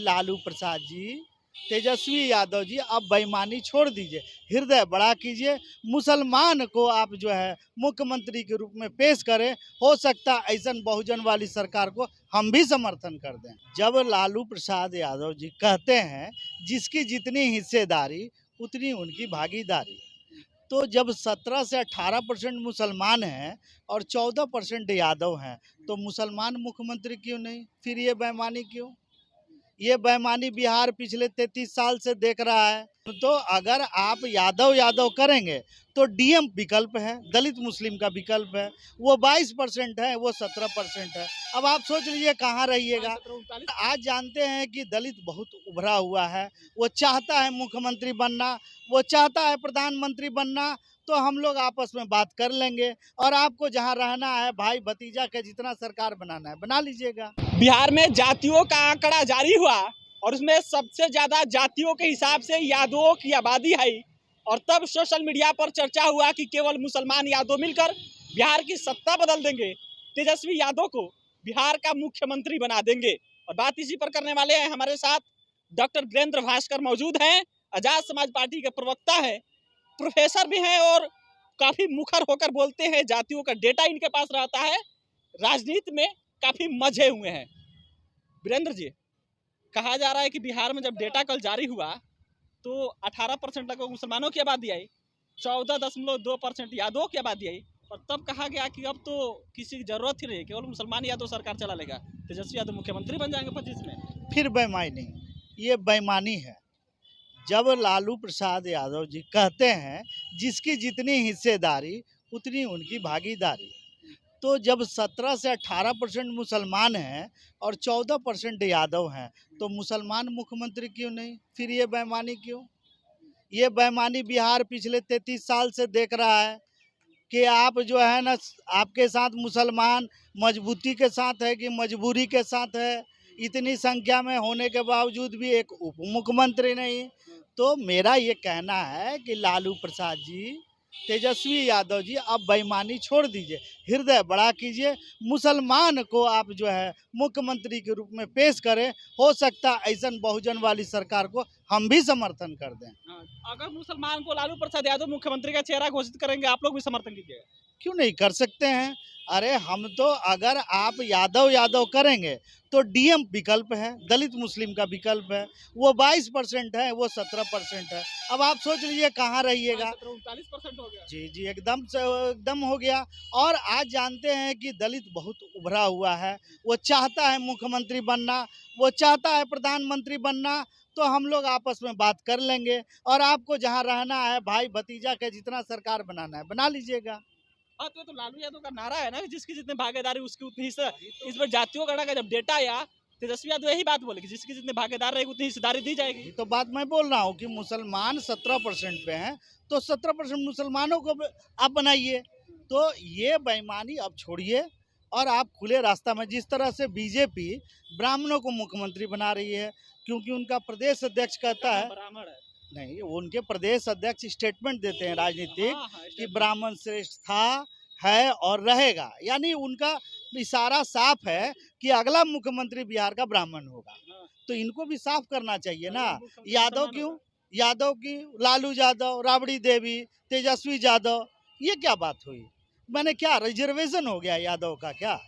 लालू प्रसाद जी, तेजस्वी यादव जी, अब बेईमानी छोड़ दीजिए, हृदय बड़ा कीजिए, मुसलमान को आप जो है मुख्यमंत्री के रूप में पेश करें। हो सकता है ऐसा बहुजन वाली सरकार को हम भी समर्थन कर दें। जब लालू प्रसाद यादव जी कहते हैं जिसकी जितनी हिस्सेदारी उतनी उनकी भागीदारी, तो जब 17 से 18% मुसलमान हैं और 14% यादव हैं, तो मुसलमान मुख्यमंत्री क्यों नहीं? फिर ये बेईमानी क्यों? ये बेईमानी बिहार पिछले 33 साल से देख रहा है। तो अगर आप यादव यादव करेंगे तो डीएम विकल्प है, दलित मुस्लिम का विकल्प है, वो 22% है, वो 17% है। अब आप सोच लीजिए कहाँ रहिएगा। आज जानते हैं कि दलित बहुत उभरा हुआ है, वो चाहता है मुख्यमंत्री बनना, वो चाहता है प्रधानमंत्री बनना। तो हम लोग आपस में बात कर लेंगे और आपको जहाँ रहना है भाई भतीजा के जितना सरकार बनाना है बना लीजिएगा। बिहार में जातियों का आंकड़ा जारी हुआ और उसमें सबसे ज्यादा जातियों के हिसाब से यादवों की आबादी है, और तब सोशल मीडिया पर चर्चा हुआ कि केवल मुसलमान यादव मिलकर बिहार की सत्ता बदल देंगे, तेजस्वी यादव को बिहार का मुख्यमंत्री बना देंगे। और बात इसी पर करने वाले हैं। हमारे साथ डॉक्टर वीरेंद्र भास्कर मौजूद हैं, आजाद समाज पार्टी के प्रवक्ता है, प्रोफेसर भी हैं और काफी मुखर होकर बोलते हैं। जातियों का डेटा इनके पास रहता है, राजनीति में काफी मजे हुए हैं। वीरेंद्र जी, कहा जा रहा है कि बिहार में जब डेटा कल जारी हुआ तो 18% लगभग मुसलमानों की आबादी आई, 14.2% यादवों की आबादी आई, और तब कहा गया कि अब तो किसी की जरूरत ही नहीं, केवल मुसलमान यादव सरकार चला लेगा, तेजस्वी यादव मुख्यमंत्री बन जाएंगे 25 में। फिर बेईमानी, ये बेईमानी है। जब लालू प्रसाद यादव जी कहते हैं जिसकी जितनी हिस्सेदारी उतनी उनकी भागीदारी, तो जब 17 से 18% मुसलमान हैं और 14% यादव हैं, तो मुसलमान मुख्यमंत्री क्यों नहीं? फिर ये बेईमानी क्यों? ये बेईमानी बिहार पिछले 33 साल से देख रहा है कि आप जो है ना, आपके साथ मुसलमान मजबूती के साथ है कि मजबूरी के साथ है। इतनी संख्या में होने के बावजूद भी एक उप मुख्यमंत्री नहीं। तो मेरा ये कहना है कि लालू प्रसाद जी, तेजस्वी यादव जी, अब बेईमानी छोड़ दीजिए, हृदय बड़ा कीजिए, मुसलमान को आप जो है मुख्यमंत्री के रूप में पेश करें। हो सकता है ऐसा बहुजन वाली सरकार को हम भी समर्थन कर दें। अगर मुसलमान को लालू प्रसाद यादव मुख्यमंत्री का चेहरा घोषित करेंगे, आप लोग भी समर्थन कीजिएगा? क्यों नहीं कर सकते हैं? अरे हम तो, अगर आप यादव यादव करेंगे तो डीएम विकल्प है, दलित मुस्लिम का विकल्प है, वो 22% है, वो 17% है। अब आप सोच लीजिए कहाँ रहिएगा। 39% हो गया। जी जी, एकदम से एकदम हो गया। और आज जानते हैं कि दलित बहुत उभरा हुआ है, वो चाहता है मुख्यमंत्री बनना, वो चाहता है प्रधानमंत्री बनना। तो हम लोग आपस में बात कर लेंगे और आपको जहाँ रहना है भाई भतीजा के जितना सरकार बनाना है बना लीजिएगा। हाँ, तो लालू यादव का नारा है ना, जिसकी जितनी भागीदारी उसकी उतनी हिस्सा। इस पर जातियों का जब डेटा आया, तेजस्वी यादव यही बात बोले कि जिसकी जितनी भागीदार रहेगी उतनी हिस्सेदारी दी जाएगी। ये तो बात मैं बोल रहा हूँ कि मुसलमान 17% पे हैं, तो 17% मुसलमानों को आप बनाइए। तो ये बेईमानी अब छोड़िए और आप खुले रास्ता में, जिस तरह से बीजेपी ब्राह्मणों को मुख्यमंत्री बना रही है, क्योंकि उनका प्रदेश अध्यक्ष कहता है, ब्राह्मण है नहीं, उनके प्रदेश अध्यक्ष स्टेटमेंट देते हैं राजनीतिक कि ब्राह्मण श्रेष्ठ था, है और रहेगा। यानी उनका इशारा साफ है कि अगला मुख्यमंत्री बिहार का ब्राह्मण होगा। तो इनको भी साफ करना चाहिए ना। यादव क्यों? यादव की लालू यादव, राबड़ी देवी, तेजस्वी यादव, ये क्या बात हुई? मैंने क्या रिजर्वेशन हो गया यादव का क्या?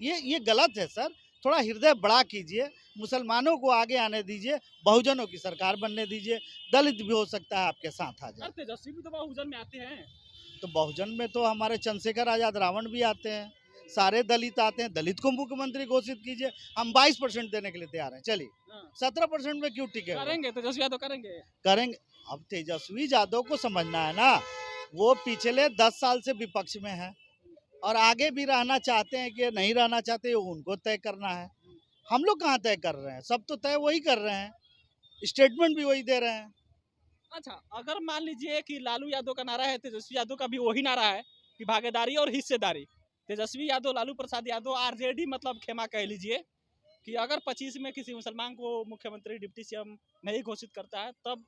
ये गलत है सर। थोड़ा हृदय बड़ा कीजिए, मुसलमानों को आगे आने दीजिए, बहुजनों की सरकार बनने दीजिए। दलित भी हो सकता है आपके साथ आ जाए। तेजस्वी भी तो बहुजन में आते हैं। तो बहुजन में तो हमारे चंद्रशेखर आजाद रावण भी आते हैं, सारे दलित आते हैं। दलित को मुख्यमंत्री घोषित कीजिए, हम 22% देने के लिए तैयार हैं। चलिए 17% में क्यों टिके? करेंगे, तेजस्वी यादव करेंगे। करेंगे। अब तेजस्वी यादव को समझना है ना, वो पिछले 10 साल से विपक्ष में है और आगे भी रहना चाहते हैं कि नहीं रहना चाहते, उनको तय करना है। हम लोग कहाँ तय कर रहे हैं? सब तो तय वही कर रहे हैं, स्टेटमेंट भी वही दे रहे हैं। अच्छा, अगर मान लीजिए कि लालू यादव का नारा है, तेजस्वी यादव का भी वही नारा है कि भागीदारी और हिस्सेदारी, तेजस्वी यादव लालू प्रसाद यादव आरजेडी मतलब खेमा कह लीजिए कि अगर 25 में किसी मुसलमान को मुख्यमंत्री डिप्टी सीएम नहीं घोषित करता है, तब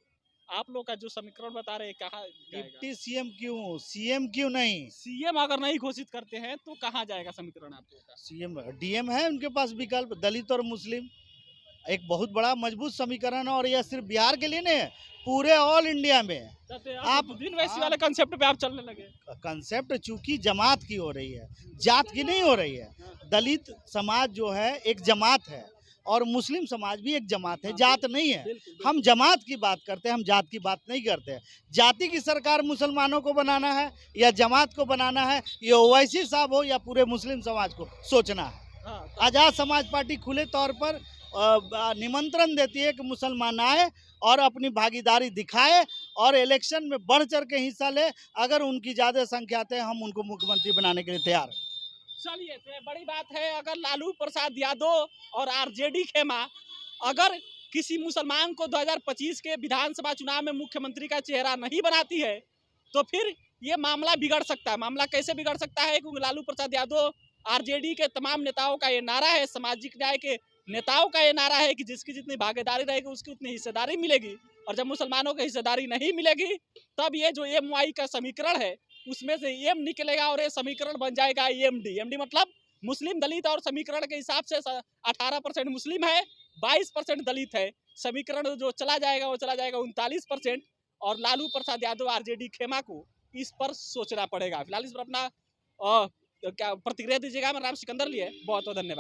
आप लोग का जो समीकरण बता रहे हैं कहाँ जाएगा? डिप्टी सीएम क्यों, सीएम क्यों नहीं? सीएम अगर नहीं घोषित करते हैं तो कहाँ जाएगा समीकरण आप लोग का? सीएम डीएम है उनके पास विकल्प, दलित और मुस्लिम। एक बहुत बड़ा मजबूत समीकरण है, और यह सिर्फ बिहार के लिए नहीं है, पूरे ऑल इंडिया में है। आप दिन वैसी वाले कंसेप्ट पे आप चलने लगे। कंसेप्ट चूंकि जमात की हो रही है, जात की नहीं हो रही है। दलित समाज जो है एक जमात है, और मुस्लिम समाज भी एक जमात है, जात नहीं है। हम जमात की बात करते हैं, हम जात की बात नहीं करते हैं। जाति की सरकार मुसलमानों को बनाना है या जमात को बनाना है, ये ओवैसी साहब हो या पूरे मुस्लिम समाज को सोचना है। आज़ाद समाज पार्टी खुले तौर पर निमंत्रण देती है कि मुसलमान आए और अपनी भागीदारी दिखाए और इलेक्शन में बढ़ चढ़ के हिस्सा ले। अगर उनकी ज़्यादा संख्या है, हम उनको मुख्यमंत्री बनाने के लिए तैयार हैं। चलिए, तो बड़ी बात है, अगर लालू प्रसाद यादव और आरजेडी खेमा अगर किसी मुसलमान को 2025 के विधानसभा चुनाव में मुख्यमंत्री का चेहरा नहीं बनाती है, तो फिर ये मामला बिगड़ सकता है। मामला कैसे बिगड़ सकता है? क्योंकि लालू प्रसाद यादव, आरजेडी के तमाम नेताओं का ये नारा है, सामाजिक न्याय के नेताओं का ये नारा है कि जिसकी जितनी भागीदारी रहेगी उसकी उतनी हिस्सेदारी मिलेगी, और जब मुसलमानों को हिस्सेदारी नहीं मिलेगी तब ये जो MY का समीकरण है उसमें से एम निकलेगा और ये समीकरण बन जाएगा EMD। EMD मतलब मुस्लिम दलित, और समीकरण के हिसाब से 18% मुस्लिम है, 22% दलित है। समीकरण जो चला जाएगा वो चला जाएगा 39%। और लालू प्रसाद यादव आरजेडी खेमा को इस पर सोचना पड़ेगा। फिलहाल इस पर अपना क्या प्रतिक्रिया दीजिएगा। मैं राम सिकंदर लिए बहुत बहुत धन्यवाद।